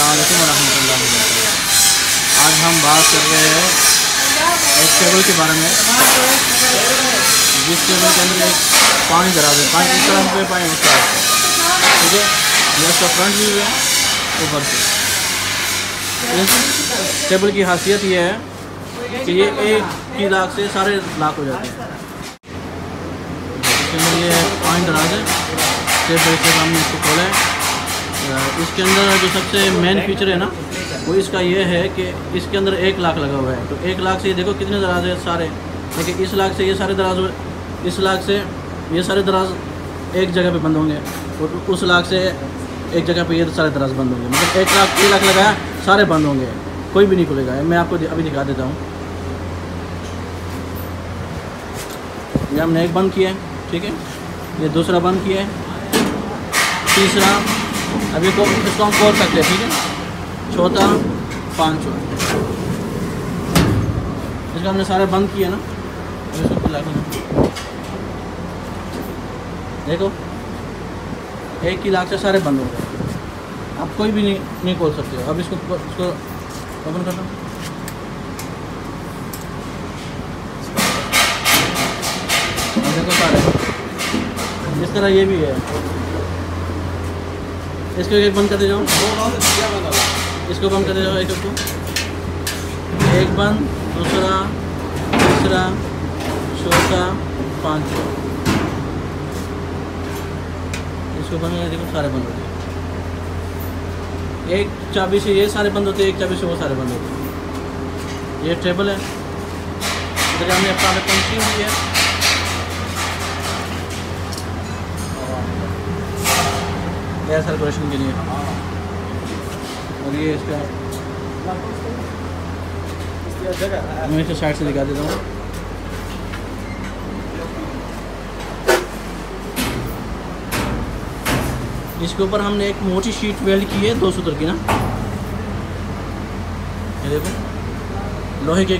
अस्सलामुअलैकुम वरहमतुल्लाहि वबरकातुहू। आज हम बात कर रहे हैं एक टेबल के बारे में, जिस टेबल के अंदर एक पानी दराज है, पानी इस तरह पे पानी उसका, ठीक है। ये उसका फ्रंट व्यू है ऊपर से। इस टेबल की खासियत ये है कि ये एक की लाख से सारे लाख हो जाते हैं। इसके अंदर ये पानी दराज है, टेबल के सामने इसको खोला है। इसके अंदर जो सबसे मेन फीचर है ना, वो इसका ये है कि इसके अंदर 1 लाख लगा हुआ है। तो 1 लाख से ये देखो कितने दराज है सारे, लेकिन इस लाख से ये सारे दराज, इस लाख से ये सारे दराज एक जगह पे बंद होंगे, और उस लाख से एक जगह पे ये सारे दराज बंद होंगे। मतलब 1 लाख लगाया, सारे बंद होंगे, कोई भी नहीं खुलेगा। मैं आपको अभी दिखा देता हूँ। ये हमने एक बंद किया है, ठीक है। ये दूसरा बंद किया है, तीसरा अभी को इसको हम खोल सकते हैं, ठीक है। चौथा, पाँचवा, इसका हमने सारे बंद किए ना, इसको खुला के देखो 1 की लाख से सारे बंद हो गए। आप कोई भी नहीं खोल सकते हो। अब इसको ओपन कर लो। देखो सारे इस तरह ये भी है। इसको एक बंद करते जाओ, इसको बंद करते जाओ, एक बंद, दूसरा, तीसरा, चौथा, पाँचवा, इसको बंद कर देखो सारे बंद होते हैं। एक चाबी से ये सारे बंद होते हैं, एक चाबी से वो सारे बंद होते हैं। ये टेबल है, इधर हमने अपना पंक्ति हुई है। एयर सर्कुलेशन के लिए, और ये इसका मैं इसको साइड से दिखा देता हूँ। इसके ऊपर हमने एक मोटी शीट वेल्ड की है 2 सूत्र की ना, ये देखो लोहे के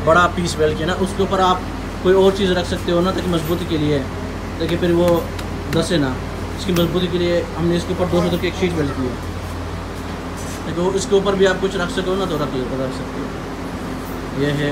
बड़ा पीस वेल्ड किया ना। उसके ऊपर आप कोई और चीज़ रख सकते हो ना, ताकि मजबूती के लिए, ताकि फिर वो धंसे ना। इसकी मजबूती के लिए हमने इसके ऊपर 2 सूत्र की एक शीट वेल्ड की है, ताकि इसके ऊपर भी आप कुछ रख सको ना, तो रख सकते हो। ये है